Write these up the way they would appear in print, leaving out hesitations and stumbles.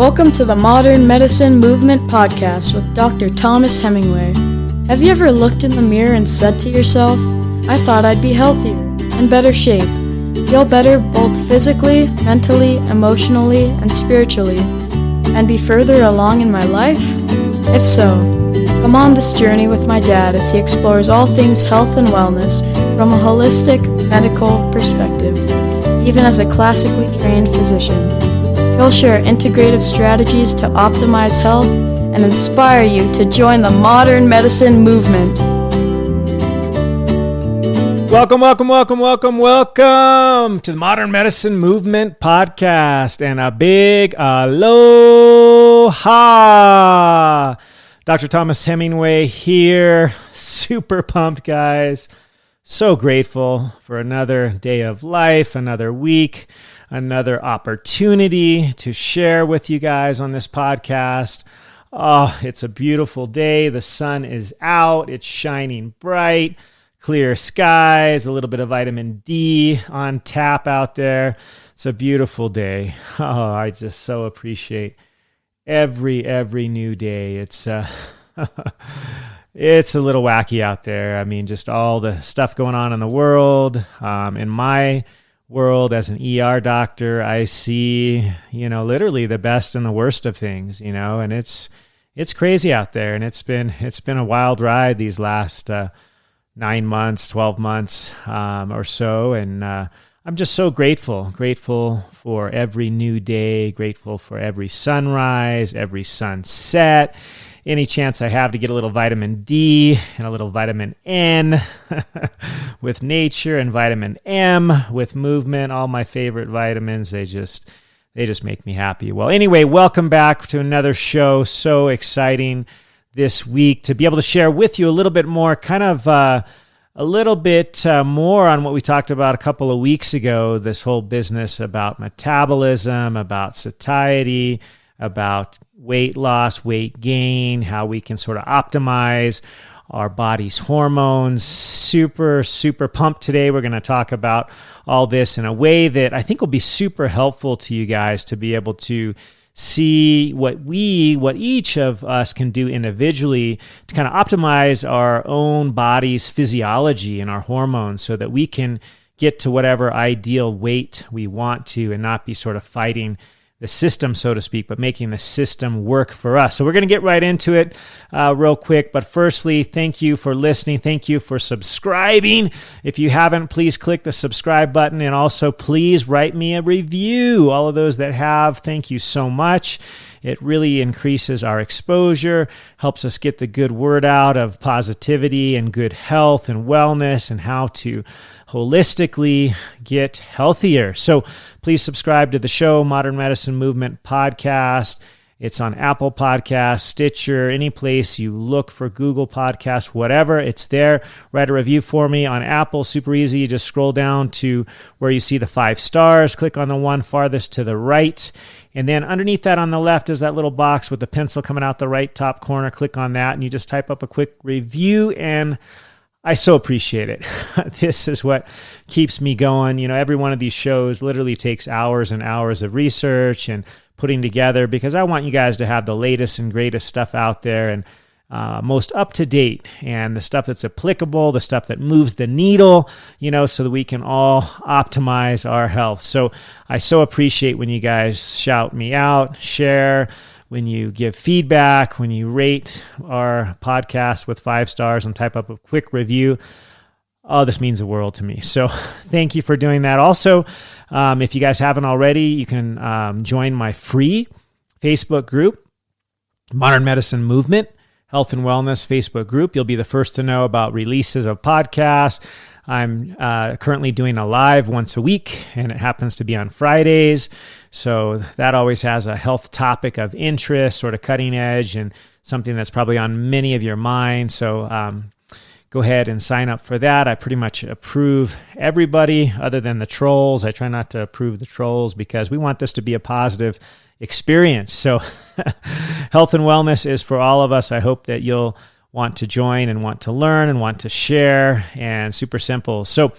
Welcome to the Modern Medicine Movement Podcast with Dr. Thomas Hemingway. Have you ever looked in the mirror and said to yourself, I thought I'd be healthier, in better shape, feel better both physically, mentally, emotionally, and spiritually, and be further along in my life? If so, come on this journey with my dad as he explores all things health and wellness from a holistic medical perspective, even as a classically trained physician. He'll share integrative strategies to optimize health and inspire you to join the modern medicine movement. Welcome to the Modern Medicine Movement Podcast, and a big aloha. Dr. Thomas Hemingway here. Super pumped, guys. So grateful for another day of life, another week, another opportunity to share with you guys on this podcast. Oh, it's a beautiful day. The sun is out. It's shining bright. Clear skies, a little bit of vitamin D on tap out there. It's a beautiful day. Oh, I just so appreciate every new day. It's it's a little wacky out there. I mean, just all the stuff going on in the world. In my world as an ER doctor, I see, literally the best and the worst of things, and it's crazy out there. And it's been a wild ride these last 9 months, 12 months or so. And I'm just so grateful for every new day, grateful for every sunrise, every sunset, any chance I have to get a little vitamin D and a little vitamin N with nature, and vitamin M with movement, all my favorite vitamins. They just make me happy. Well, anyway, welcome back to another show. So exciting this week to be able to share with you a little bit more, more on what we talked about a couple of weeks ago, this whole business about metabolism, about satiety, about weight loss, weight gain, how we can sort of optimize our body's hormones. Super, super pumped today. We're going to talk about all this in a way that I think will be super helpful to you guys to be able to see what each of us can do individually to kind of optimize our own body's physiology and our hormones so that we can get to whatever ideal weight we want to and not be sort of fighting the system, so to speak, but making the system work for us. So we're going to get right into it real quick. But firstly, thank you for listening. Thank you for subscribing. If you haven't, please click the subscribe button, and also please write me a review. All of those that have, thank you so much. It really increases our exposure, helps us get the good word out of positivity and good health and wellness and how to holistically get healthier. So please subscribe to the show, Modern Medicine Movement Podcast. It's on Apple Podcasts, Stitcher, any place you look for Google Podcasts, whatever, it's there. Write a review for me on Apple. Super easy. You just scroll down to where you see the 5 stars. Click on the one farthest to the right. And then underneath that on the left is that little box with the pencil coming out the right top corner. Click on that and you just type up a quick review, and I so appreciate it. This is what keeps me going. Every one of these shows literally takes hours and hours of research and putting together, because I want you guys to have the latest and greatest stuff out there, and most up to date, and the stuff that's applicable, the stuff that moves the needle, so that we can all optimize our health. So I so appreciate when you guys shout me out, share, when you give feedback, when you rate our podcast with 5 stars and type up a quick review. Oh, this means the world to me. So thank you for doing that. Also, if you guys haven't already, you can join my free Facebook group, Modern Medicine Movement, Health and Wellness Facebook group. You'll be the first to know about releases of podcasts. I'm currently doing a live once a week, and it happens to be on Fridays. So that always has a health topic of interest, sort of cutting edge, and something that's probably on many of your minds. So go ahead and sign up for that. I pretty much approve everybody other than the trolls. I try not to approve the trolls because we want this to be a positive experience. So health and wellness is for all of us. I hope that you'll want to join and want to learn and want to share, and super simple. So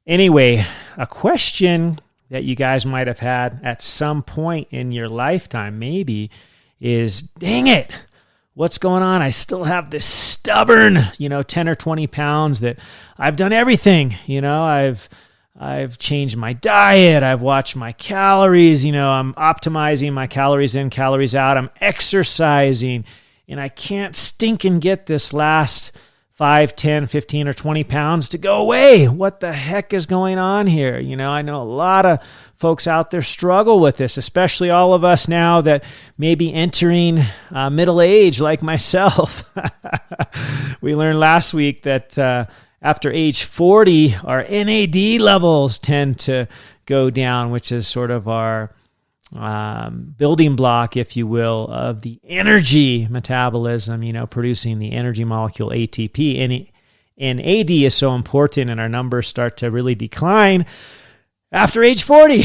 anyway, a question that you guys might have had at some point in your lifetime, maybe, is, dang it, what's going on? I still have this stubborn, 10 or 20 pounds that I've done everything. I've changed my diet. I've watched my calories. I'm optimizing my calories in, calories out. I'm exercising, and I can't stinking get this last 5, 10, 15, or 20 pounds to go away. What the heck is going on here? I know a lot of folks out there struggle with this, especially all of us now that may be entering middle age like myself. We learned last week that after age 40, our NAD levels tend to go down, which is sort of our building block, if you will, of the energy metabolism, producing the energy molecule ATP. And AD is so important, and our numbers start to really decline after age 40.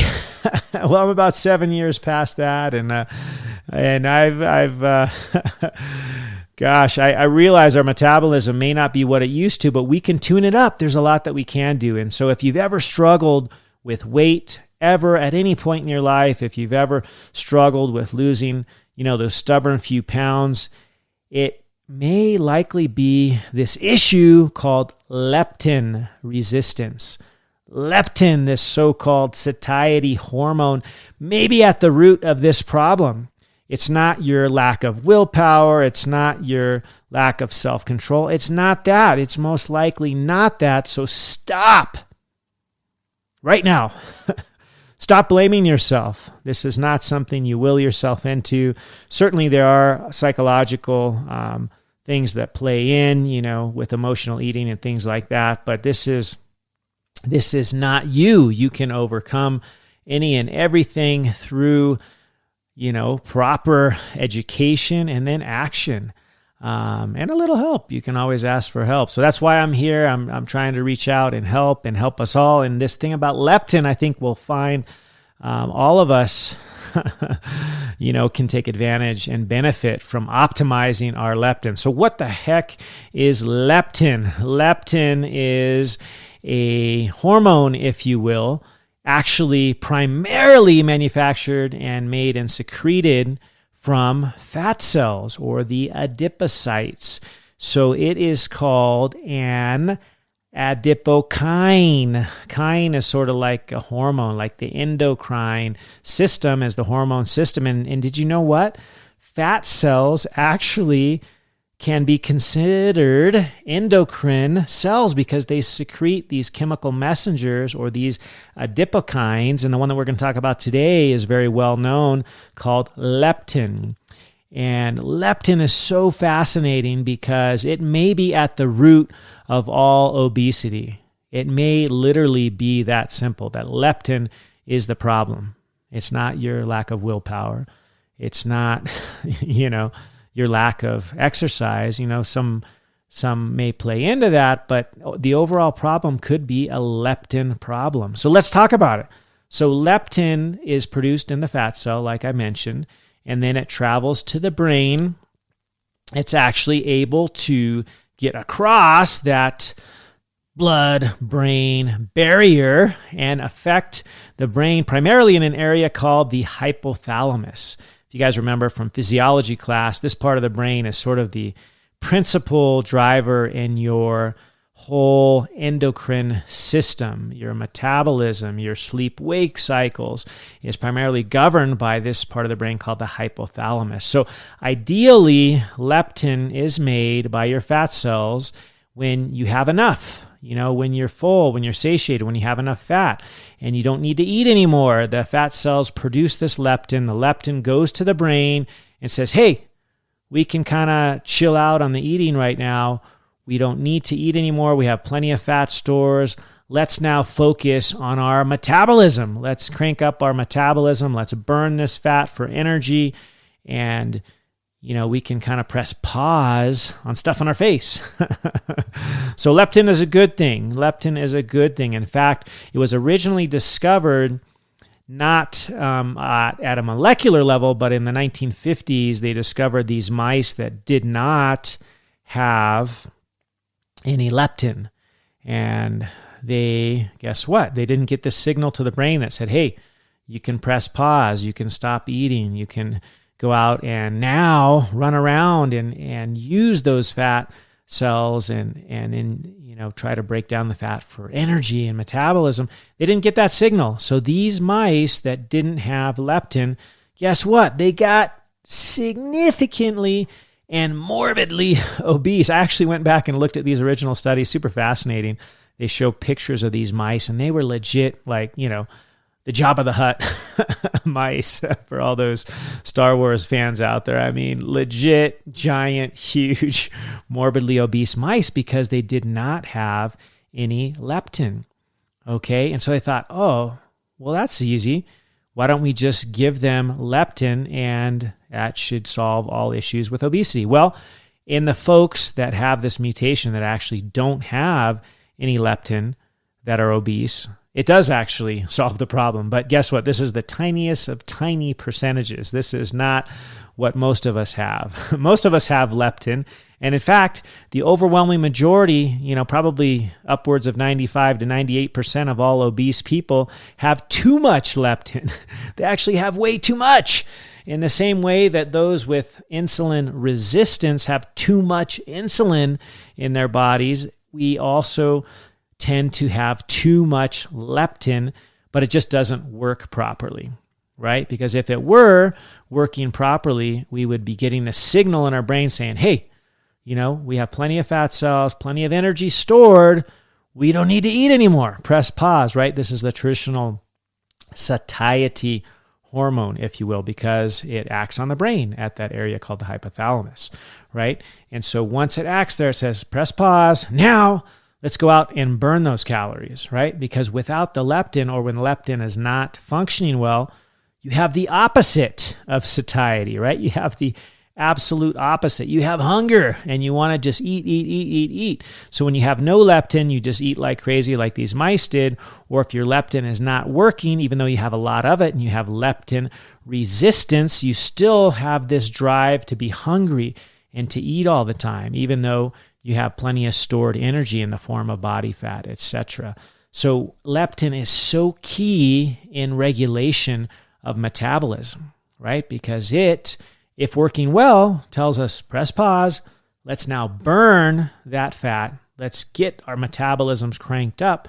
Well, I'm about 7 years past that, and I've gosh, I realize our metabolism may not be what it used to, but we can tune it up. There's a lot that we can do. And so if you've ever struggled with weight, ever at any point in your life, if you've ever struggled with losing, those stubborn few pounds, it may likely be this issue called leptin resistance. Leptin, this so-called satiety hormone, may be at the root of this problem. It's not your lack of willpower. It's not your lack of self-control. It's not that. It's most likely not that. So stop right now. Stop blaming yourself. This is not something you will yourself into. Certainly there are psychological things that play in, with emotional eating and things like that. But this is not you. You can overcome any and everything through proper education and then action, and a little help. You can always ask for help. So that's why I'm here. I'm trying to reach out and help us all. And this thing about leptin, I think we'll find all of us, can take advantage and benefit from optimizing our leptin. So what the heck is leptin? Leptin is a hormone, if you will, actually primarily manufactured and made and secreted from fat cells or the adipocytes. So it is called an adipokine. Kine is sort of like a hormone, like the endocrine system as the hormone system. And did you know what? Fat cells actually can be considered endocrine cells because they secrete these chemical messengers or these adipokines. And the one that we're going to talk about today is very well known, called leptin. And leptin is so fascinating because it may be at the root of all obesity. It may literally be that simple, that leptin is the problem. It's not your lack of willpower. It's not, your lack of exercise. Some may play into that, but the overall problem could be a leptin problem. So let's talk about it. So leptin is produced in the fat cell, like I mentioned, and then it travels to the brain. It's actually able to get across that blood-brain barrier and affect the brain primarily in an area called the hypothalamus. You guys remember from physiology class, this part of the brain is sort of the principal driver in your whole endocrine system. Your metabolism, your sleep-wake cycles is primarily governed by this part of the brain called the hypothalamus. So ideally, leptin is made by your fat cells when you have enough. When you're full, when you're satiated, when you have enough fat and you don't need to eat anymore, the fat cells produce this leptin. The leptin goes to the brain and says, hey, we can kind of chill out on the eating right now. We don't need to eat anymore. We have plenty of fat stores. Let's now focus on our metabolism. Let's crank up our metabolism. Let's burn this fat for energy. And we can kind of press pause on stuff on our face. So leptin is a good thing. Leptin is a good thing. In fact, it was originally discovered not at a molecular level, but in the 1950s, they discovered these mice that did not have any leptin. And guess what? They didn't get the signal to the brain that said, hey, you can press pause, you can stop eating, you can go out and now run around and use those fat cells and try to break down the fat for energy and metabolism. They didn't get that signal. So these mice that didn't have leptin, guess what? They got significantly and morbidly obese. I actually went back and looked at these original studies, super fascinating. They show pictures of these mice and they were legit like, the Jabba the Hutt mice for all those Star Wars fans out there. I mean, legit, giant, huge, morbidly obese mice because they did not have any leptin. Okay, and so I thought, oh, well, that's easy. Why don't we just give them leptin and that should solve all issues with obesity? Well, in the folks that have this mutation that actually don't have any leptin that are obese, it does actually solve the problem. But guess what? This is the tiniest of tiny percentages. This is not what most of us have. Most of us have leptin. And in fact, the overwhelming majority, probably upwards of 95 to 98% of all obese people have too much leptin. They actually have way too much. In the same way that those with insulin resistance have too much insulin in their bodies, we also tend to have too much leptin, but it just doesn't work properly, right? Because if it were working properly, we would be getting the signal in our brain saying, hey, we have plenty of fat cells, plenty of energy stored. We don't need to eat anymore. Press pause, right? This is the traditional satiety hormone, if you will, because it acts on the brain at that area called the hypothalamus, right? And so once it acts there, it says, press pause. Now, let's go out and burn those calories, right? Because without the leptin, or when leptin is not functioning well, you have the opposite of satiety, right? You have the absolute opposite. You have hunger and you want to just eat. So when you have no leptin, you just eat like crazy like these mice did. Or if your leptin is not working, even though you have a lot of it and you have leptin resistance, you still have this drive to be hungry and to eat all the time, even though you have plenty of stored energy in the form of body fat, etc. So leptin is so key in regulation of metabolism, right? Because it, if working well, tells us press pause, let's now burn that fat, let's get our metabolisms cranked up.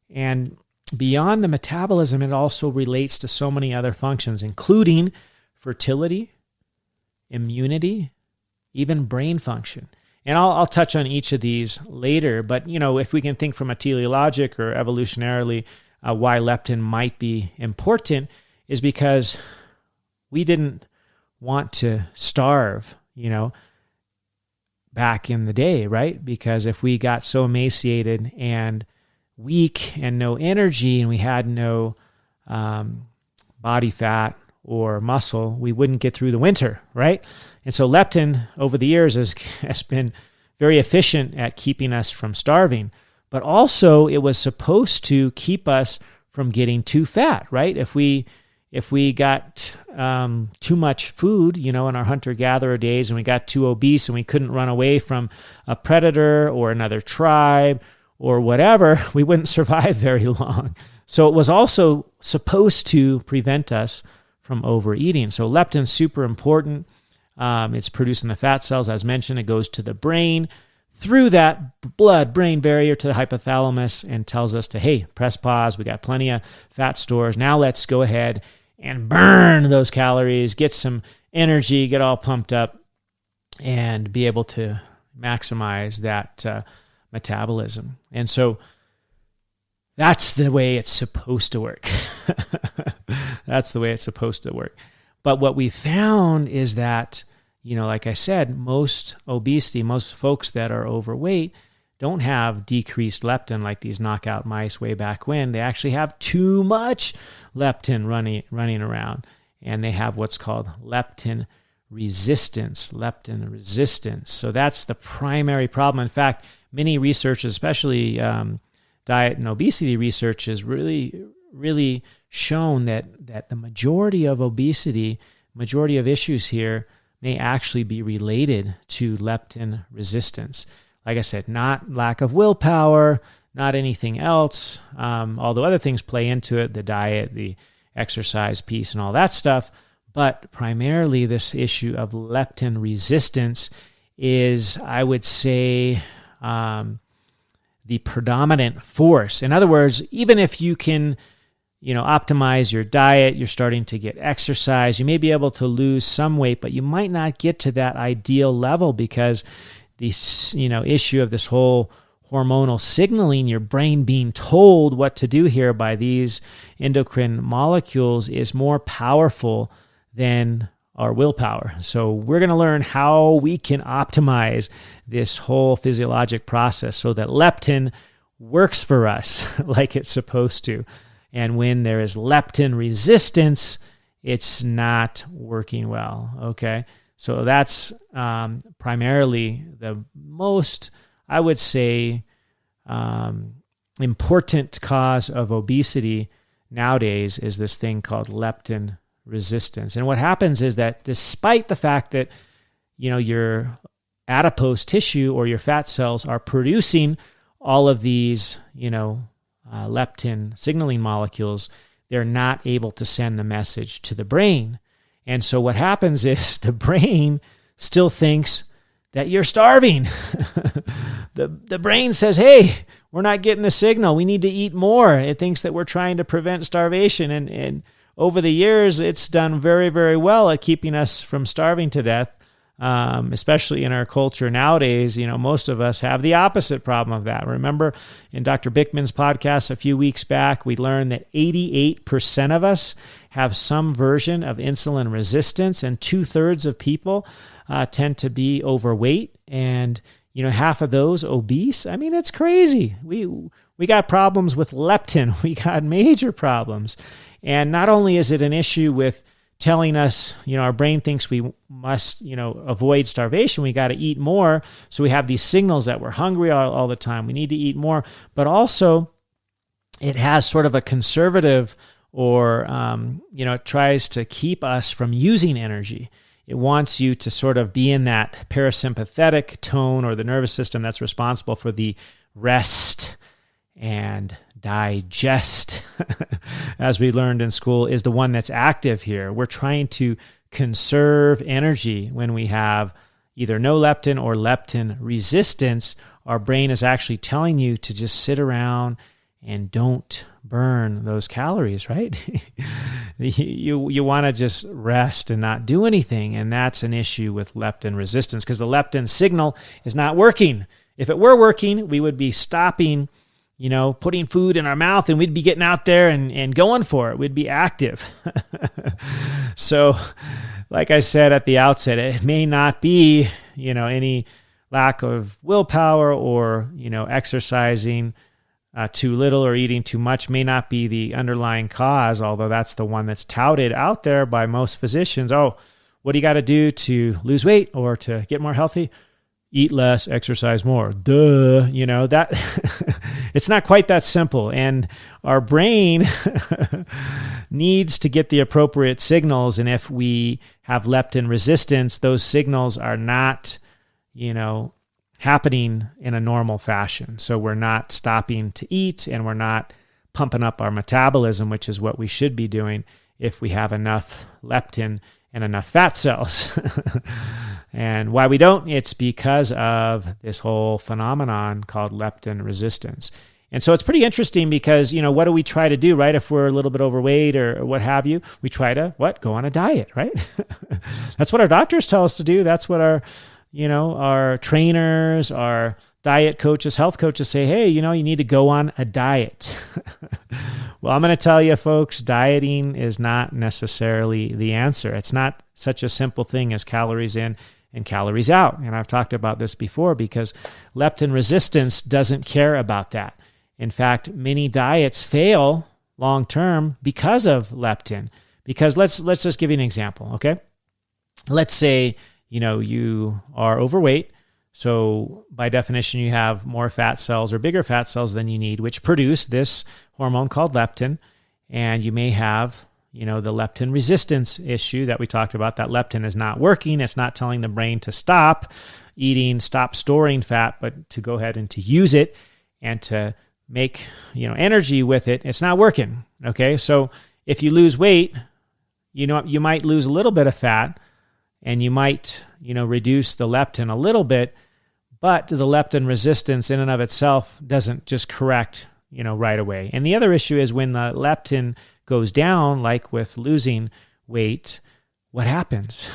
And beyond the metabolism, it also relates to so many other functions, including fertility, immunity, even brain function. And I'll touch on each of these later, but if we can think from a teleologic or evolutionarily why leptin might be important is because we didn't want to starve, back in the day, right? Because if we got so emaciated and weak and no energy and we had no body fat or muscle, we wouldn't get through the winter, right? And so leptin over the years has been very efficient at keeping us from starving, but also it was supposed to keep us from getting too fat, right? If we got too much food, in our hunter-gatherer days, and we got too obese and we couldn't run away from a predator or another tribe or whatever, we wouldn't survive very long. So it was also supposed to prevent us from overeating. So leptin's super important. It's produced in the fat cells. As mentioned, it goes to the brain through that blood-brain barrier to the hypothalamus and tells us to, hey, press pause. We got plenty of fat stores. Now let's go ahead and burn those calories, get some energy, get all pumped up, and be able to maximize that metabolism. And so that's the way it's supposed to work. That's the way it's supposed to work. But what we found is that, like I said, most folks that are overweight don't have decreased leptin like these knockout mice way back when. They actually have too much leptin running around. And they have what's called leptin resistance. So that's the primary problem. In fact, many researchers, especially diet and obesity research, has really shown that the majority of obesity, majority of issues here may actually be related to leptin resistance. Like I said, not lack of willpower, not anything else, although other things play into it, the diet, the exercise piece, and all that stuff. But primarily this issue of leptin resistance is, I would say, the predominant force. In other words, even if you can, optimize your diet, you're starting to get exercise, you may be able to lose some weight, but you might not get to that ideal level because the, issue of this whole hormonal signaling, your brain being told what to do here by these endocrine molecules, is more powerful than our willpower. So we're going to learn how we can optimize this whole physiologic process so that leptin works for us like it's supposed to. And when there is leptin resistance, it's not working well, okay? So that's primarily the most, I would say, important cause of obesity nowadays is this thing called leptin resistance. And what happens is that despite the fact that, your adipose tissue or your fat cells are producing all of these, leptin signaling molecules, they're not able to send the message to the brain. And so what happens is the brain still thinks that you're starving. The brain says, hey, we're not getting the signal. We need to eat more. It thinks that we're trying to prevent starvation. And over the years, it's done very, very well at keeping us from starving to death, especially in our culture nowadays. Most of us have the opposite problem of that. Remember, in Dr. Bickman's podcast a few weeks back, we learned that 88% of us have some version of insulin resistance, and 2/3 of people tend to be overweight, and half of those obese. I mean, it's crazy. We got problems with leptin. We got major problems. And not only is it an issue with telling us, our brain thinks we must, avoid starvation, we got to eat more. So we have these signals that we're hungry all the time. We need to eat more. But also, it has sort of a conservative or, it tries to keep us from using energy. It wants you to sort of be in that parasympathetic tone, or the nervous system that's responsible for the rest and digest, as we learned in school, is the one that's active here. We're trying to conserve energy when we have either no leptin or leptin resistance. Our brain is actually telling you to just sit around and don't burn those calories, right? You want to just rest and not do anything, and that's an issue with leptin resistance because the leptin signal is not working. If it were working, we would be stopping putting food in our mouth, and we'd be getting out there and going for it. We'd be active. So, like I said at the outset, it may not be, any lack of willpower or, exercising too little or eating too much may not be the underlying cause, although that's the one that's touted out there by most physicians. Oh, what do you got to do to lose weight or to get more healthy? Eat less, exercise more. Duh, that it's not quite that simple. And our brain needs to get the appropriate signals. And if we have leptin resistance, those signals are not, happening in a normal fashion. So we're not stopping to eat, and we're not pumping up our metabolism, which is what we should be doing if we have enough leptin and enough fat cells. And why we don't, it's because of this whole phenomenon called leptin resistance. And so it's pretty interesting because, what do we try to do, right? If we're a little bit overweight or what have you, we try to, go on a diet, right? That's what our doctors tell us to do. That's what our trainers, our diet coaches, health coaches say, hey, you need to go on a diet. Well, I'm going to tell you, folks, dieting is not necessarily the answer. It's not such a simple thing as calories in and calories out. And I've talked about this before because leptin resistance doesn't care about that. In fact, many diets fail long-term because of leptin. Because let's just give you an example, okay? Let's say, you are overweight. So by definition, you have more fat cells or bigger fat cells than you need, which produce this hormone called leptin. And you may have, the leptin resistance issue that we talked about. That leptin is not working. It's not telling the brain to stop eating, stop storing fat, but to go ahead and to use it and to make, energy with it, it's not working. Okay. So if you lose weight, you might lose a little bit of fat and you might, reduce the leptin a little bit, but the leptin resistance in and of itself doesn't just correct, right away. And the other issue is when the leptin goes down, like with losing weight, what happens?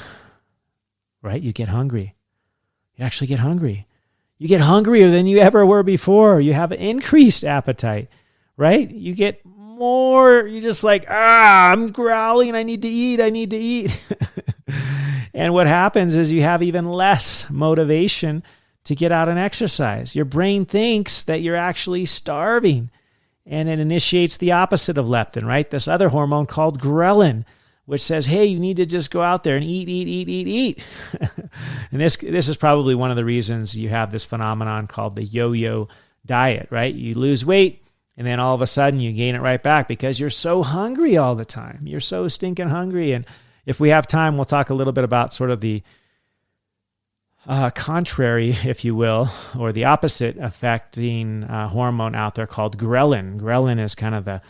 Right? You get hungry. You actually get hungry. You get hungrier than you ever were before. You have increased appetite, right? You get more, you're just like, I'm growling. I need to eat. And what happens is you have even less motivation to get out and exercise. Your brain thinks that you're actually starving, and it initiates the opposite of leptin, right? This other hormone called ghrelin, which says, hey, you need to just go out there and eat. And this is probably one of the reasons you have this phenomenon called the yo-yo diet, right? You lose weight, and then all of a sudden you gain it right back because you're so hungry all the time. You're so stinking hungry. And if we have time, we'll talk a little bit about sort of the contrary, if you will, or the opposite affecting hormone out there called ghrelin. Ghrelin is kind of the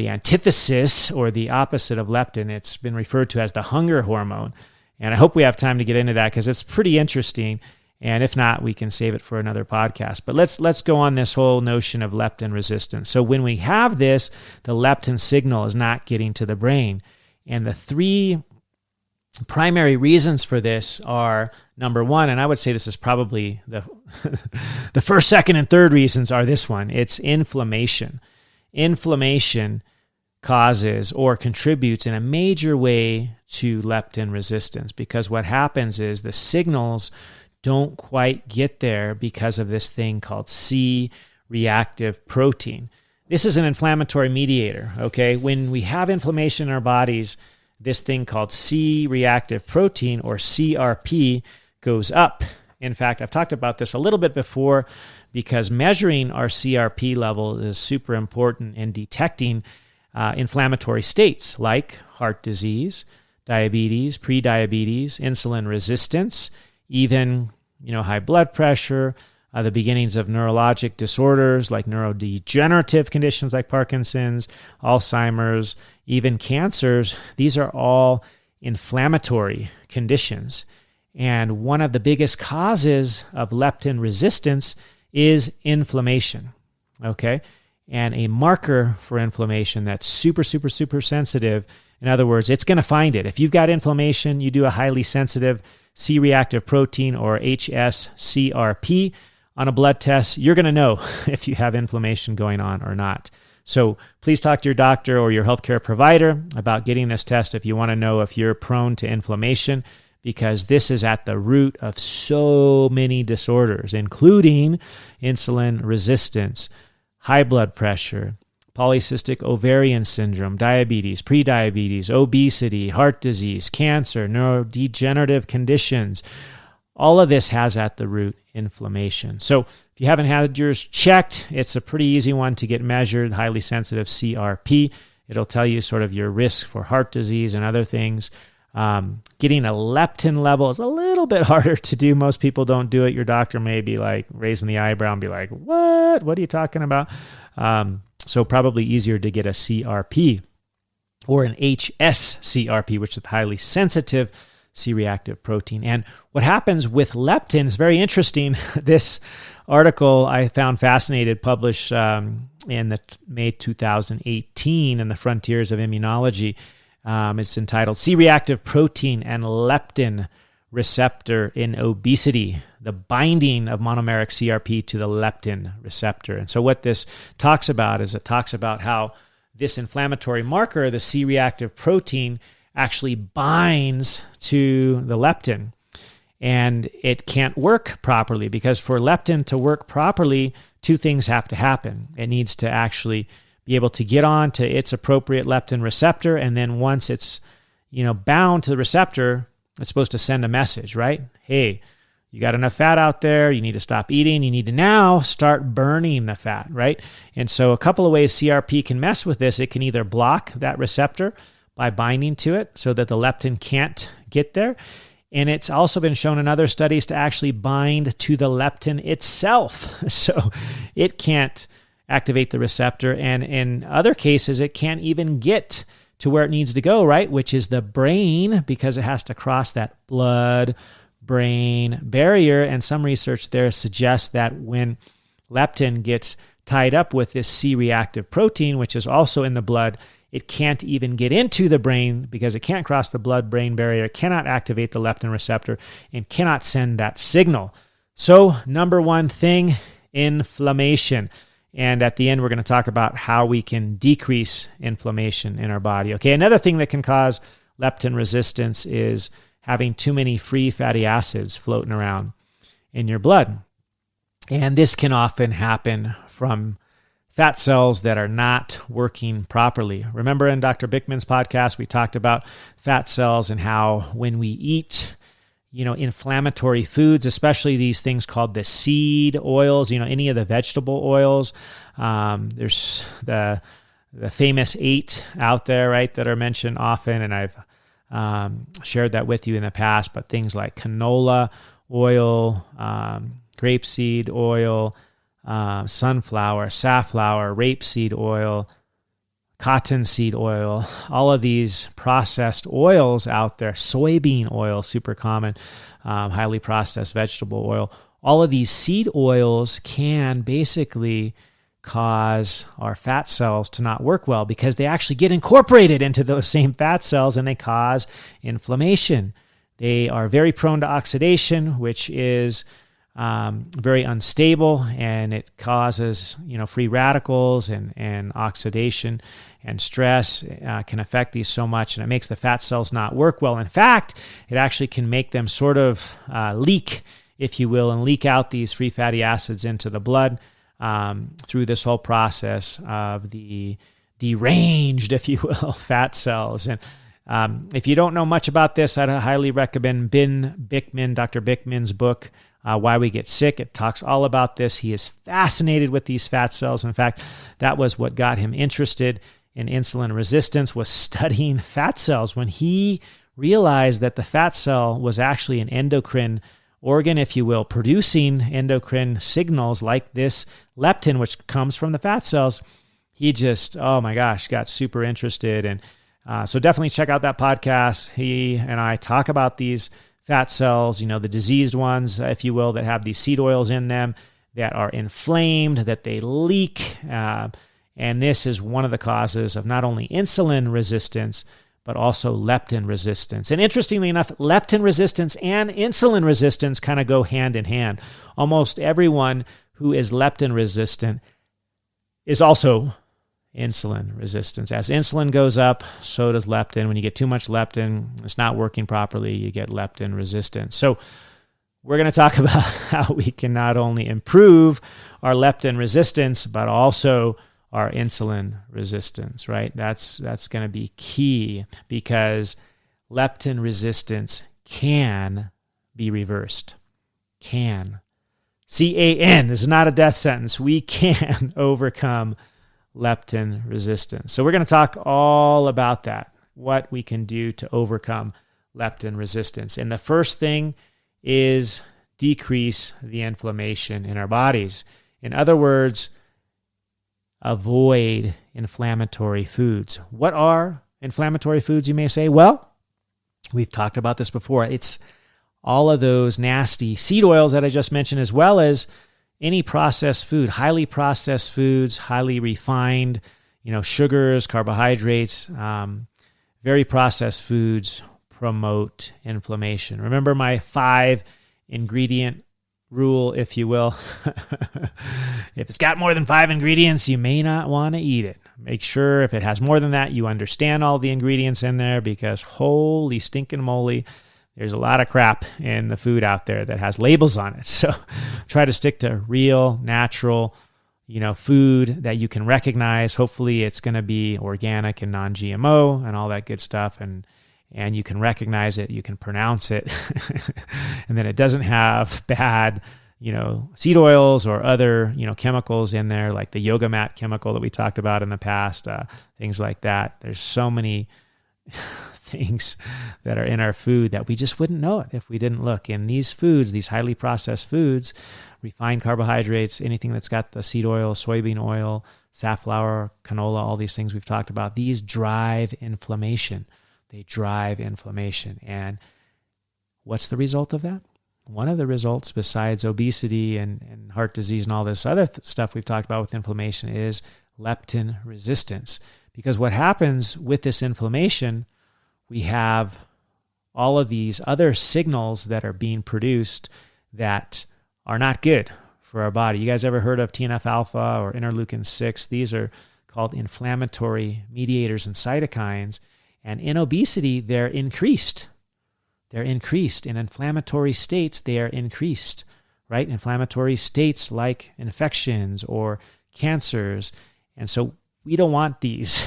antithesis or the opposite of leptin. It's been referred to as the hunger hormone. And I hope we have time to get into that because it's pretty interesting. And if not, we can save it for another podcast. But let's go on this whole notion of leptin resistance. So when we have this, the leptin signal is not getting to the brain. And the three primary reasons for this are, number one, and I would say this is probably the first, second, and third reasons are this one. It's inflammation. Inflammation causes or contributes in a major way to leptin resistance because what happens is the signals don't quite get there because of this thing called C-reactive protein. This is an inflammatory mediator, okay? When we have inflammation in our bodies, this thing called C-reactive protein or CRP goes up. In fact, I've talked about this a little bit before because measuring our CRP level is super important in detecting inflammatory states like heart disease, diabetes, prediabetes, insulin resistance, even high blood pressure, the beginnings of neurologic disorders like neurodegenerative conditions like Parkinson's, Alzheimer's, even cancers. These are all inflammatory conditions. And one of the biggest causes of leptin resistance is inflammation, okay? And a marker for inflammation that's super, super, super sensitive, in other words, it's going to find it. If you've got inflammation, you do a highly sensitive C-reactive protein or HSCRP on a blood test, you're going to know if you have inflammation going on or not. So please talk to your doctor or your healthcare provider about getting this test if you want to know if you're prone to inflammation, because this is at the root of so many disorders, including insulin resistance, high blood pressure, polycystic ovarian syndrome, diabetes, prediabetes, obesity, heart disease, cancer, neurodegenerative conditions. All of this has at the root inflammation. So if you haven't had yours checked, it's a pretty easy one to get measured, highly sensitive CRP. It'll tell you sort of your risk for heart disease and other things. Getting a leptin level is a little bit harder to do. Most people don't do it. Your doctor may be like raising the eyebrow and be like, what are you talking about? So probably easier to get a CRP or an HSCRP, which is highly sensitive C-reactive protein. And what happens with leptin is very interesting. This article I found fascinating, published in the May 2018 in the Frontiers of Immunology. It's entitled C-reactive protein and leptin receptor in obesity, the binding of monomeric CRP to the leptin receptor. And so what this talks about is it talks about how this inflammatory marker, the C-reactive protein, actually binds to the leptin. And it can't work properly because for leptin to work properly, two things have to happen. It needs to actually be able to get on to its appropriate leptin receptor. And then once it's, bound to the receptor, it's supposed to send a message, right? Hey, you got enough fat out there. You need to stop eating. You need to now start burning the fat, right? And so a couple of ways CRP can mess with this. It can either block that receptor by binding to it so that the leptin can't get there. And it's also been shown in other studies to actually bind to the leptin itself. So it can't activate the receptor. And in other cases, it can't even get to where it needs to go, right? Which is the brain, because it has to cross that blood-brain barrier. And some research there suggests that when leptin gets tied up with this C-reactive protein, which is also in the blood, it can't even get into the brain because it can't cross the blood-brain barrier, cannot activate the leptin receptor, and cannot send that signal. So, number one thing, inflammation. And at the end, we're going to talk about how we can decrease inflammation in our body. Okay, another thing that can cause leptin resistance is having too many free fatty acids floating around in your blood. And this can often happen from fat cells that are not working properly. Remember in Dr. Bickman's podcast, we talked about fat cells and how when we eat inflammatory foods, especially these things called the seed oils, any of the vegetable oils. There's the famous 8 out there, right, that are mentioned often, and I've shared that with you in the past, but things like canola oil, grapeseed oil, sunflower, safflower, rapeseed oil, cottonseed oil, all of these processed oils out there, soybean oil, super common, highly processed vegetable oil. All of these seed oils can basically cause our fat cells to not work well because they actually get incorporated into those same fat cells and they cause inflammation. They are very prone to oxidation, which is very unstable, and it causes free radicals and oxidation and stress can affect these so much, and it makes the fat cells not work well. In fact, it actually can make them sort of leak, if you will, and leak out these free fatty acids into the blood through this whole process of the deranged, if you will, fat cells. And if you don't know much about this, I'd highly recommend Dr. Bickman's book, Why We Get Sick. It talks all about this. He is fascinated with these fat cells. In fact, that was what got him interested in insulin resistance, was studying fat cells. When he realized that the fat cell was actually an endocrine organ, if you will, producing endocrine signals like this leptin, which comes from the fat cells, he just, oh my gosh, got super interested. And so definitely check out that podcast. He and I talk about these fat cells, the diseased ones, if you will, that have these seed oils in them, that are inflamed, that they leak. And this is one of the causes of not only insulin resistance, but also leptin resistance. And interestingly enough, leptin resistance and insulin resistance kind of go hand in hand. Almost everyone who is leptin resistant is also insulin resistance. As insulin goes up, so does leptin. When you get too much leptin, it's not working properly, you get leptin resistance. So we're going to talk about how we can not only improve our leptin resistance, but also our insulin resistance, right? That's going to be key, because leptin resistance can be reversed. Can. C-A-N. This is not a death sentence. We can overcome leptin resistance. So we're going to talk all about that, what we can do to overcome leptin resistance. And the first thing is decrease the inflammation in our bodies. In other words, avoid inflammatory foods. What are inflammatory foods, you may say? Well, we've talked about this before. It's all of those nasty seed oils that I just mentioned, as well as any processed food, highly processed foods, highly refined, sugars, carbohydrates, very processed foods promote inflammation. Remember my 5-ingredient rule, if you will. If it's got more than 5 ingredients, you may not want to eat it. Make sure if it has more than that, you understand all the ingredients in there, because holy stinking moly, there's a lot of crap in the food out there that has labels on it. So try to stick to real, natural, food that you can recognize. Hopefully it's going to be organic and non-GMO and all that good stuff. And you can recognize it, you can pronounce it, and then it doesn't have bad, seed oils or other, chemicals in there, like the yoga mat chemical that we talked about in the past, things like that. There's so many things that are in our food that we just wouldn't know it if we didn't look. And these foods, these highly processed foods, refined carbohydrates, anything that's got the seed oil, soybean oil, safflower, canola, all these things we've talked about, these drive inflammation. They drive inflammation. And what's the result of that? One of the results, besides obesity and heart disease and all this other stuff we've talked about with inflammation, is leptin resistance. Because what happens with this inflammation, we have all of these other signals that are being produced that are not good for our body. You guys ever heard of TNF-alpha or interleukin-6? These are called inflammatory mediators and cytokines. And in obesity, they're increased. They're increased. In inflammatory states, they are increased, right? Inflammatory states like infections or cancers. And so we don't want these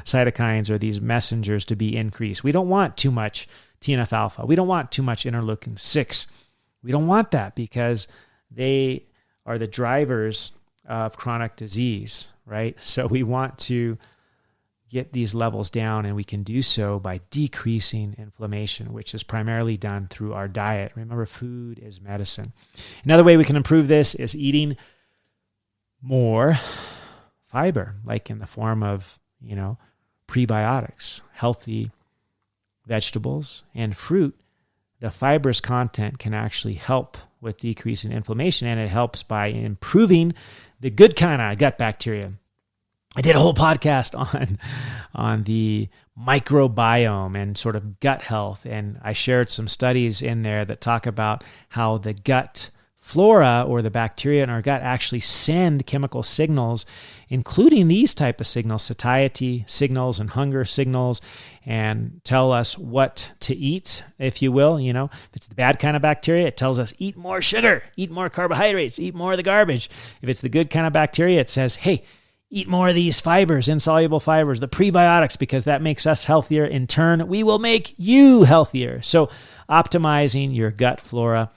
cytokines or these messengers to be increased. We don't want too much TNF-alpha. We don't want too much interleukin-6. We don't want that because they are the drivers of chronic disease, right? So we want to get these levels down, and we can do so by decreasing inflammation, which is primarily done through our diet. Remember, food is medicine. Another way we can improve this is eating more fiber, like in the form of, prebiotics, healthy vegetables and fruit. The fibrous content can actually help with decreasing inflammation, and it helps by improving the good kind of gut bacteria. I did a whole podcast on the microbiome and sort of gut health, and I shared some studies in there that talk about how the gut flora or the bacteria in our gut actually send chemical signals, including these type of signals, satiety signals and hunger signals, and tell us what to eat, if you will. If it's the bad kind of bacteria, it tells us eat more sugar, eat more carbohydrates, eat more of the garbage. If it's the good kind of bacteria, it says, hey, eat more of these fibers, insoluble fibers, the prebiotics, because that makes us healthier. In turn, we will make you healthier. So optimizing your gut flora,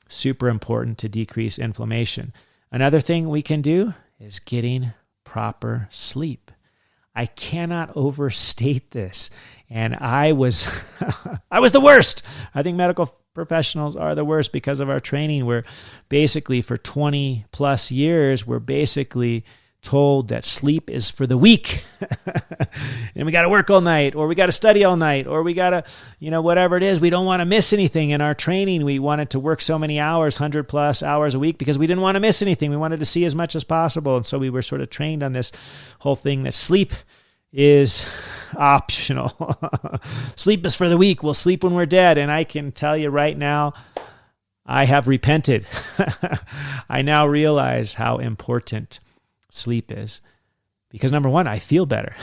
super important to decrease inflammation. Another thing we can do is getting proper sleep. I cannot overstate this. And I was the worst. I think medical professionals are the worst because of our training. We're basically, for 20 plus years, we're basically told that sleep is for the weak. And we got to work all night, or we got to study all night, or we got to, whatever it is. We don't want to miss anything in our training. We wanted to work so many hours, 100 plus hours a week, because we didn't want to miss anything. We wanted to see as much as possible. And so we were sort of trained on this whole thing that sleep is optional. Sleep is for the weak. We'll sleep when we're dead. And I can tell you right now, I have repented. I now realize how important sleep is, because number one, I feel better.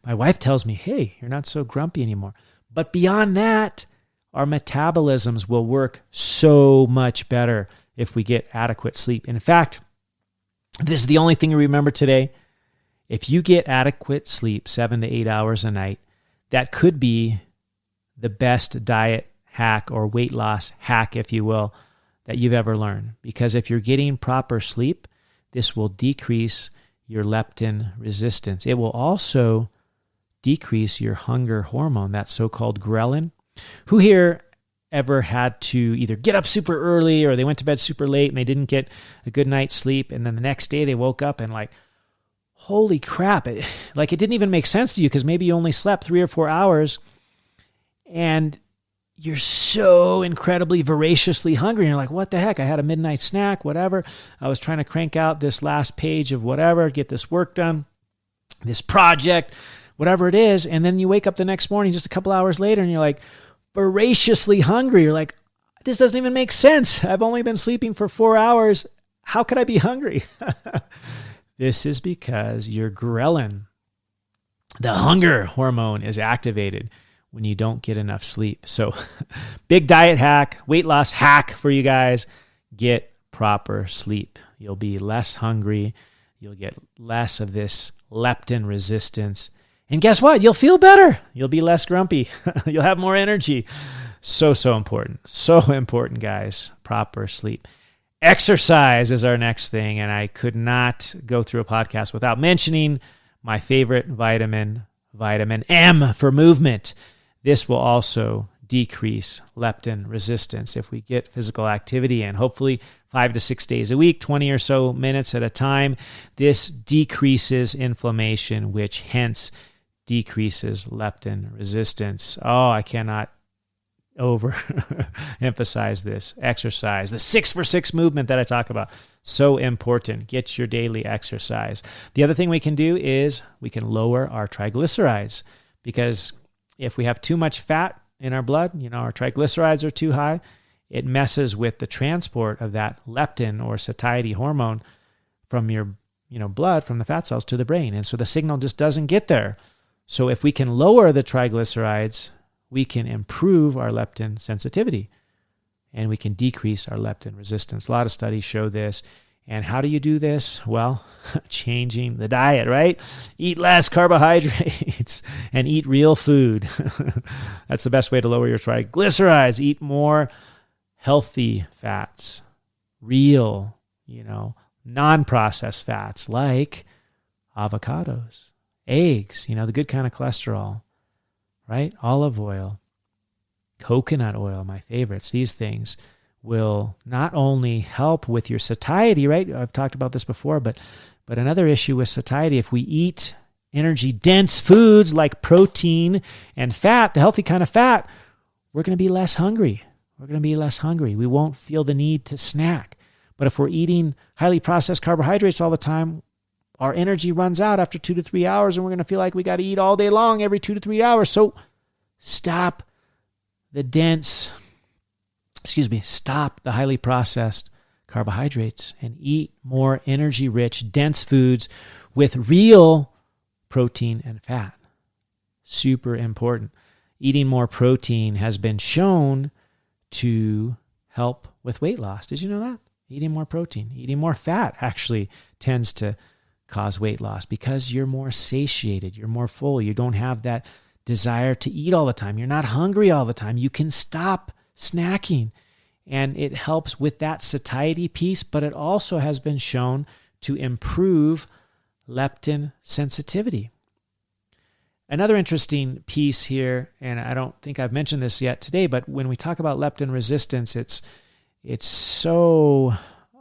My wife tells me, hey, you're not so grumpy anymore. But beyond that, our metabolisms will work so much better if we get adequate sleep. In fact, this is the only thing you remember today. If you get adequate sleep, 7 to 8 hours a night, that could be the best diet hack or weight loss hack, if you will, that you've ever learned. Because if you're getting proper sleep, this will decrease your leptin resistance. It will also decrease your hunger hormone, that so-called ghrelin. Who here ever had to either get up super early or they went to bed super late and they didn't get a good night's sleep, and then the next day they woke up and holy crap, it didn't even make sense to you because maybe you only slept 3 or 4 hours and you're so incredibly voraciously hungry. And you're like, what the heck? I had a midnight snack, whatever. I was trying to crank out this last page of whatever, get this work done, this project, whatever it is. And then you wake up the next morning just a couple hours later and you're like voraciously hungry. You're like, this doesn't even make sense. I've only been sleeping for 4 hours. How could I be hungry? This is because your ghrelin, the hunger hormone, is activated when you don't get enough sleep. So big diet hack, weight loss hack for you guys, get proper sleep. You'll be less hungry. You'll get less of this leptin resistance. And guess what? You'll feel better. You'll be less grumpy. You'll have more energy. So important. So important, guys. Proper sleep. Exercise is our next thing. And I could not go through a podcast without mentioning my favorite vitamin, vitamin M for movement. This will also decrease leptin resistance if we get physical activity in, hopefully 5 to 6 days a week, 20 or so minutes at a time. This decreases inflammation, which hence decreases leptin resistance. Oh, I cannot overemphasize this. Exercise, the 6 for 6 movement that I talk about, so important. Get your daily exercise. The other thing we can do is we can lower our triglycerides, because if we have too much fat in our blood, our triglycerides are too high, it messes with the transport of that leptin or satiety hormone from your blood, from the fat cells to the brain. And so the signal just doesn't get there. So if we can lower the triglycerides, we can improve our leptin sensitivity and we can decrease our leptin resistance. A lot of studies show this. And how do you do this? Well, changing the diet, right? Eat less carbohydrates and eat real food. That's the best way to lower your triglycerides. Eat more healthy fats, real, non-processed fats like avocados, eggs, the good kind of cholesterol, right? Olive oil, coconut oil, my favorites. These things will not only help with your satiety, right? I've talked about this before, but another issue with satiety, if we eat energy-dense foods like protein and fat, the healthy kind of fat, we're going to be less hungry. We won't feel the need to snack. But if we're eating highly processed carbohydrates all the time, our energy runs out after 2 to 3 hours, and we're going to feel like we got to eat all day long every 2 to 3 hours. So stop the highly processed carbohydrates and eat more energy-rich, dense foods with real protein and fat. Super important. Eating more protein has been shown to help with weight loss. Did you know that? Eating more protein, eating more fat actually tends to cause weight loss because you're more satiated, you're more full, you don't have that desire to eat all the time, you're not hungry all the time, you can stop snacking. And it helps with that satiety piece, but it also has been shown to improve leptin sensitivity. Another interesting piece here, and I don't think I've mentioned this yet today, but when we talk about leptin resistance, it's so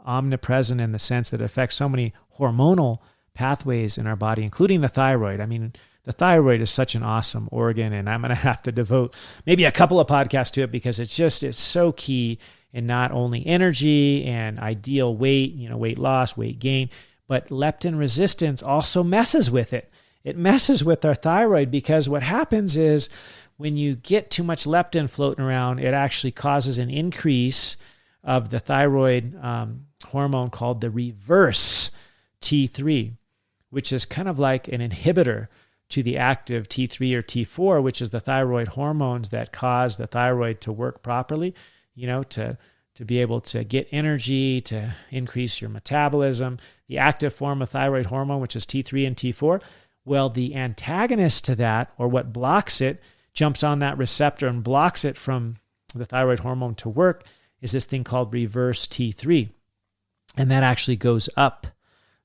omnipresent in the sense that it affects so many hormonal pathways in our body, including the thyroid. I mean, the thyroid is such an awesome organ, and I'm going to have to devote maybe a couple of podcasts to it because it's so key in not only energy and ideal weight, weight loss, weight gain, but leptin resistance also messes with it. It messes with our thyroid because what happens is when you get too much leptin floating around, it actually causes an increase of the thyroid hormone called the reverse T3, which is kind of like an inhibitor to the active T3 or T4, which is the thyroid hormones that cause the thyroid to work properly, to be able to get energy, to increase your metabolism. The active form of thyroid hormone, which is T3 and T4, well, the antagonist to that, or what blocks it, jumps on that receptor and blocks it from the thyroid hormone to work, is this thing called reverse T3. And that actually goes up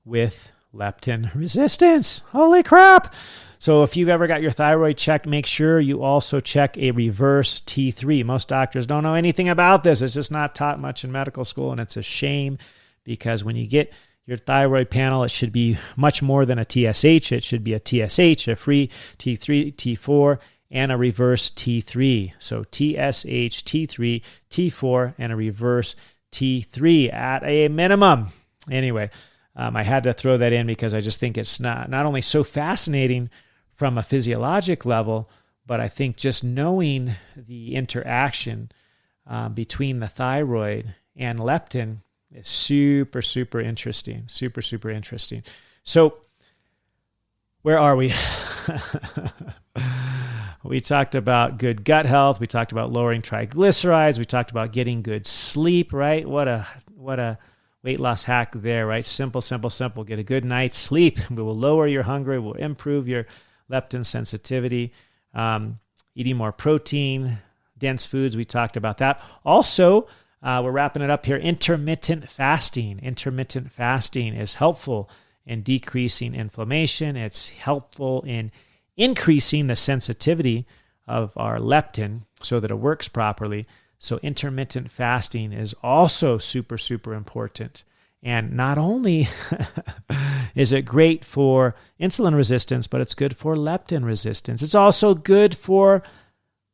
with leptin resistance. Holy crap! So if you've ever got your thyroid checked, make sure you also check a reverse T3. Most doctors don't know anything about this. It's just not taught much in medical school, and it's a shame because when you get your thyroid panel, it should be much more than a TSH. It should be a TSH, a free T3, T4, and a reverse T3. So TSH, T3, T4, and a reverse T3 at a minimum. Anyway, I had to throw that in because I just think it's not only so fascinating from a physiologic level, but I think just knowing the interaction between the thyroid and leptin is super, super interesting. Super, super interesting. So where are we? We talked about good gut health. We talked about lowering triglycerides. We talked about getting good sleep, right? What a weight loss hack there, right? Simple, simple, simple. Get a good night's sleep. We will lower your hunger. We'll improve your leptin sensitivity. Eating more protein, dense foods. We talked about that. Also, we're wrapping it up here. Intermittent fasting. Intermittent fasting is helpful in decreasing inflammation. It's helpful in increasing the sensitivity of our leptin so that it works properly. So intermittent fasting is also super, super important. And not only is it great for insulin resistance, but it's good for leptin resistance. It's also good for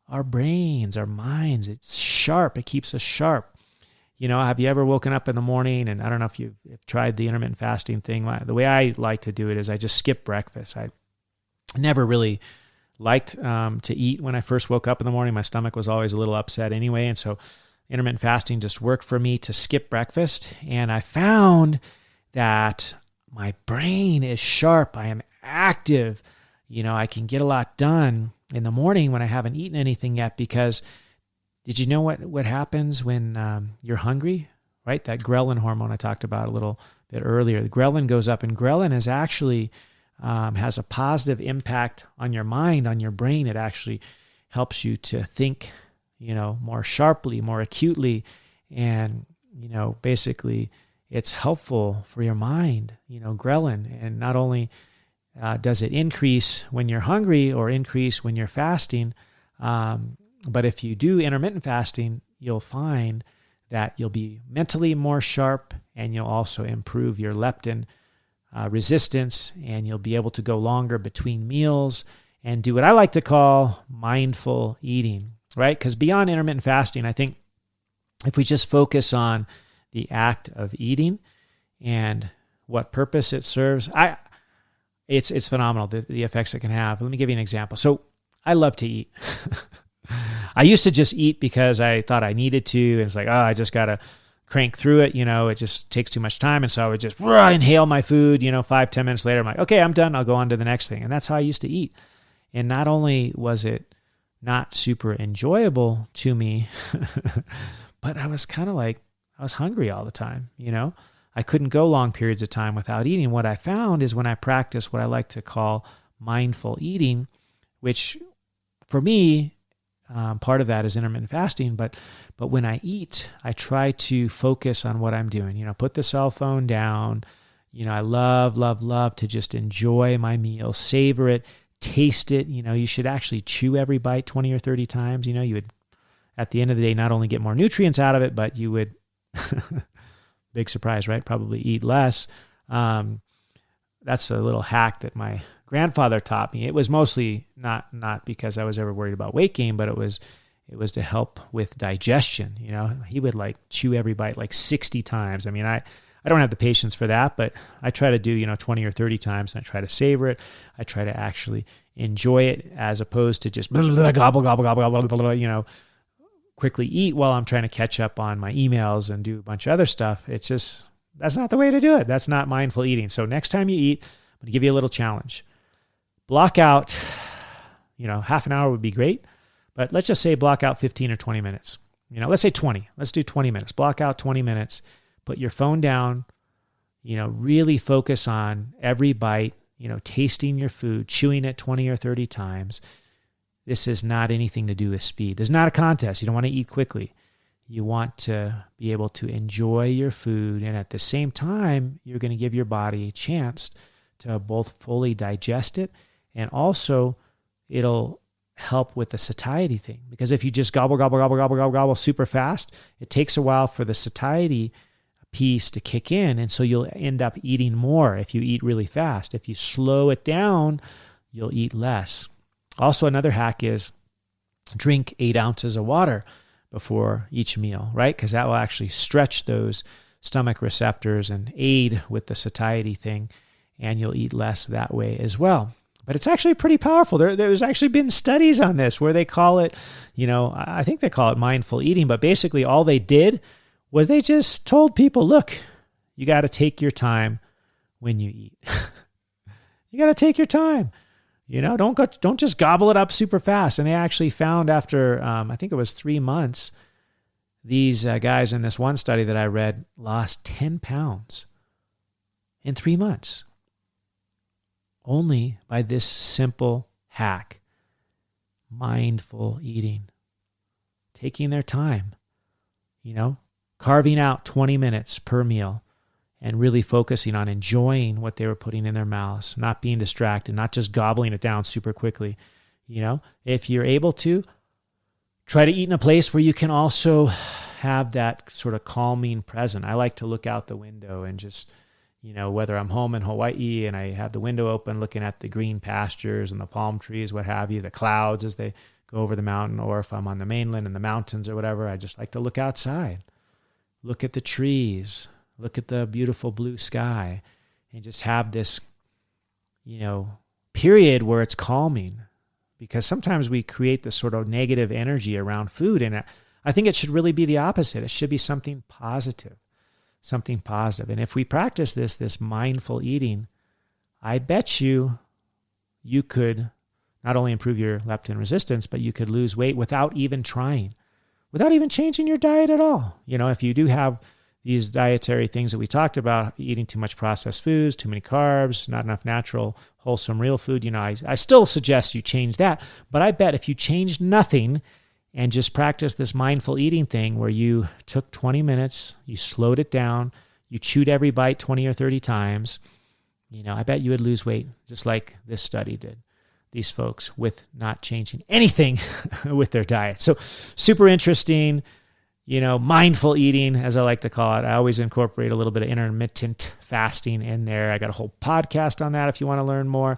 our brains, our minds. It's sharp. It keeps us sharp. Have you ever woken up in the morning, and I don't know if you've tried the intermittent fasting thing. The way I like to do it is I just skip breakfast. I never really liked to eat when I first woke up in the morning. My stomach was always a little upset anyway, and so intermittent fasting just worked for me to skip breakfast. And I found that my brain is sharp. I am active. I can get a lot done in the morning when I haven't eaten anything yet, because did you know what happens when you're hungry, right? That ghrelin hormone I talked about a little bit earlier. The ghrelin goes up, and ghrelin is actually has a positive impact on your mind, on your brain. It actually helps you to think, more sharply, more acutely. And, basically it's helpful for your mind, ghrelin. And not only does it increase when you're hungry or increase when you're fasting, but if you do intermittent fasting, you'll find that you'll be mentally more sharp, and you'll also improve your leptin resistance, and you'll be able to go longer between meals and do what I like to call mindful eating, right? Because beyond intermittent fasting, I think if we just focus on the act of eating and what purpose it serves, it's phenomenal, the effects it can have. Let me give you an example. So I love to eat. I used to just eat because I thought I needed to. And it's like, I just got to crank through it. It just takes too much time. And so I would just inhale my food, 5-10 minutes later, I'm like, okay, I'm done. I'll go on to the next thing. And that's how I used to eat. And not only was it not super enjoyable to me, but I was kind of like, I was hungry all the time. I couldn't go long periods of time without eating. What I found is when I practice what I like to call mindful eating, which for me, part of that is intermittent fasting, but when I eat, I try to focus on what I'm doing. Put the cell phone down. I love to just enjoy my meal, savor it, taste it. You should actually chew every bite 20 or 30 times. You would, at the end of the day, not only get more nutrients out of it, but you would, big surprise, right? Probably eat less. That's a little hack that my grandfather taught me. It was mostly not because I was ever worried about weight gain, but it was to help with digestion. He would chew every bite 60 times. I mean, I don't have the patience for that, but I try to do 20 or 30 times, and I try to savor it. I try to actually enjoy it, as opposed to just gobble, quickly eat while I'm trying to catch up on my emails and do a bunch of other stuff. That's not the way to do it. That's not mindful eating. So next time you eat, I'm going to give you a little challenge. Block out, half an hour would be great, but let's just say block out 15 or 20 minutes. Let's say 20. Let's do 20 minutes. Block out 20 minutes. Put your phone down. Really focus on every bite, tasting your food, chewing it 20 or 30 times. This is not anything to do with speed. This is not a contest. You don't want to eat quickly. You want to be able to enjoy your food, and at the same time, you're going to give your body a chance to both fully digest it, and also it'll help with the satiety thing. Because if you just gobble super fast, it takes a while for the satiety piece to kick in, and so you'll end up eating more if you eat really fast. If you slow it down, you'll eat less. Also, another hack is drink 8 ounces of water before each meal, right? Because that will actually stretch those stomach receptors and aid with the satiety thing, and you'll eat less that way as well. But it's actually pretty powerful. There's actually been studies on this where they call it, I think they call it mindful eating, but basically all they did was they just told people, look, you got to take your time when you eat. You got to take your time. Don't just gobble it up super fast. And they actually found after, I think it was 3 months, these guys in this one study that I read lost 10 pounds in 3 months. Only by this simple hack, mindful eating, taking their time, carving out 20 minutes per meal and really focusing on enjoying what they were putting in their mouths, not being distracted, not just gobbling it down super quickly. If you're able to, try to eat in a place where you can also have that sort of calming present. I like to look out the window and just, whether I'm home in Hawaii and I have the window open looking at the green pastures and the palm trees, what have you, the clouds as they go over the mountain, or if I'm on the mainland in the mountains or whatever, I just like to look outside, look at the trees, look at the beautiful blue sky, and just have this, period where it's calming. Because sometimes we create this sort of negative energy around food, and I think it should really be the opposite. It should be something positive. And if we practice this mindful eating, I bet you could not only improve your leptin resistance, but you could lose weight without even trying, without even changing your diet at all. If you do have these dietary things that we talked about, eating too much processed foods, too many carbs, not enough natural, wholesome, real food, I still suggest you change that. But I bet if you changed nothing and just practice this mindful eating thing where you took 20 minutes, you slowed it down, you chewed every bite 20 or 30 times, I bet you would lose weight just like this study did. These folks with not changing anything with their diet. So super interesting. Mindful eating, as I like to call it. I always incorporate a little bit of intermittent fasting in there. I got a whole podcast on that if you want to learn more.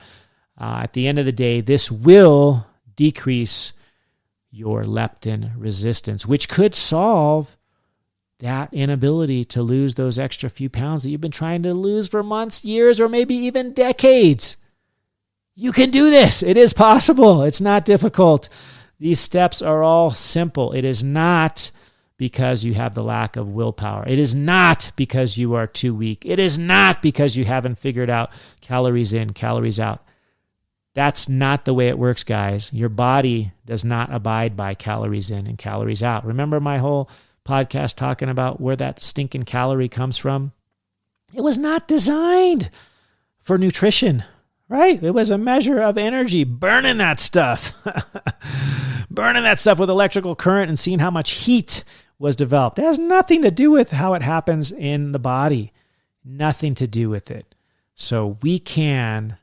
At the end of the day, this will decrease your leptin resistance, which could solve that inability to lose those extra few pounds that you've been trying to lose for months, years, or maybe even decades. You can do this. It is possible. It's not difficult. These steps are all simple. It is not because you have the lack of willpower. It is not because you are too weak. It is not because you haven't figured out calories in, calories out. That's not the way it works, guys. Your body does not abide by calories in and calories out. Remember my whole podcast talking about where that stinking calorie comes from? It was not designed for nutrition, right? It was a measure of energy, burning that stuff. Burning that stuff with electrical current and seeing how much heat was developed. It has nothing to do with how it happens in the body. Nothing to do with it. So we can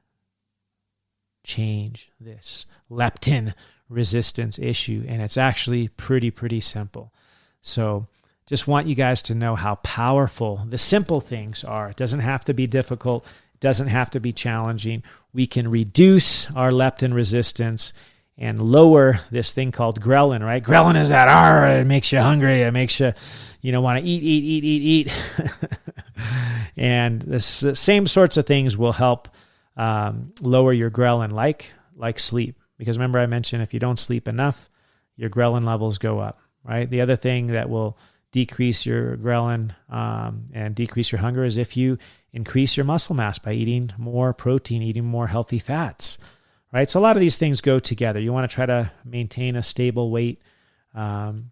change this leptin resistance issue, and it's actually pretty simple. So just want you guys to know how powerful the simple things are. It doesn't have to be difficult. It doesn't have to be challenging. We can reduce our leptin resistance and lower this thing called ghrelin, right? Ghrelin is that, it makes you hungry. It makes you, want to eat. And the same sorts of things will help lower your ghrelin, like sleep. Because remember I mentioned if you don't sleep enough, your ghrelin levels go up, right? The other thing that will decrease your ghrelin and decrease your hunger is if you increase your muscle mass by eating more protein, eating more healthy fats. Right? So a lot of these things go together. You want to try to maintain a stable weight and,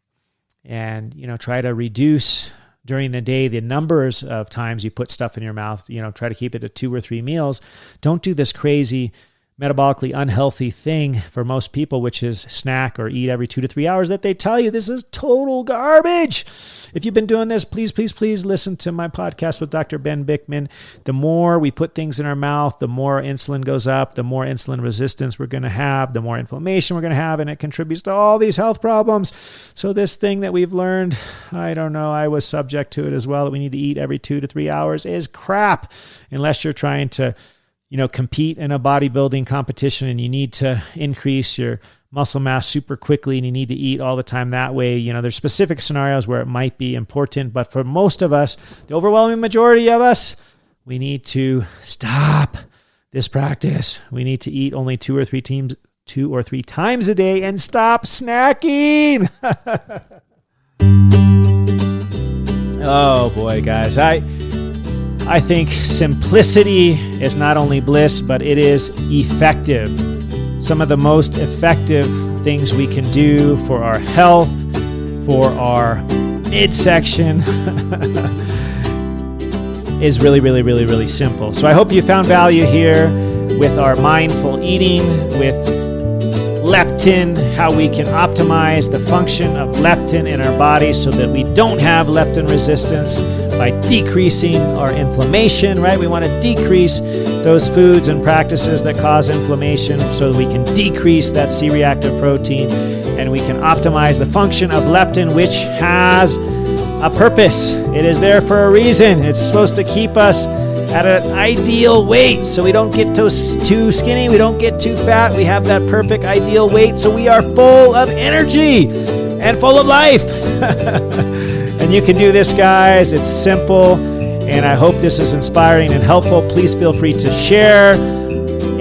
try to reduce during the day the numbers of times you put stuff in your mouth. Try to keep it to 2 or 3 meals. Don't do this crazy metabolically unhealthy thing for most people, which is snack or eat every 2 to 3 hours that they tell you. This is total garbage. If you've been doing this, please listen to my podcast with Dr. Ben Bikman. The more we put things in our mouth, the more insulin goes up, the more insulin resistance we're going to have, the more inflammation we're going to have, and it contributes to all these health problems. So this thing that we've learned, I don't know, I was subject to it as well, that we need to eat every 2 to 3 hours is crap, unless you're trying to compete in a bodybuilding competition and you need to increase your muscle mass super quickly and you need to eat all the time that way. There's specific scenarios where it might be important, but for most of us, the overwhelming majority of us, we need to stop this practice. We need to eat only 2 or 3 times a day and stop snacking. Oh boy, guys, I think simplicity is not only bliss, but it is effective. Some of the most effective things we can do for our health, for our midsection, is really simple. So I hope you found value here with our mindful eating, with leptin, how we can optimize the function of leptin in our body so that we don't have leptin resistance. by decreasing our inflammation, right? We want to decrease those foods and practices that cause inflammation so that we can decrease that C-reactive protein and we can optimize the function of leptin, which has a purpose. It is there for a reason. It's supposed to keep us at an ideal weight so we don't get too skinny, we don't get too fat. We have that perfect ideal weight so we are full of energy and full of life. And you can do this, guys. It's simple, and I hope this is inspiring and helpful. Please feel free to share,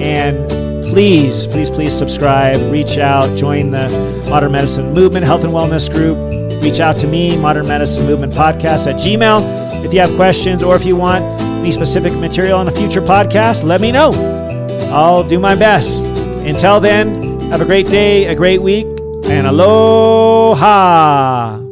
and please subscribe, reach out, join the Modern Medicine Movement Health and Wellness group. Reach out to me, Modern Medicine Movement Podcast at Gmail. If you have questions or if you want any specific material on a future podcast, let me know. I'll do my best. Until then, have a great day, a great week, and aloha.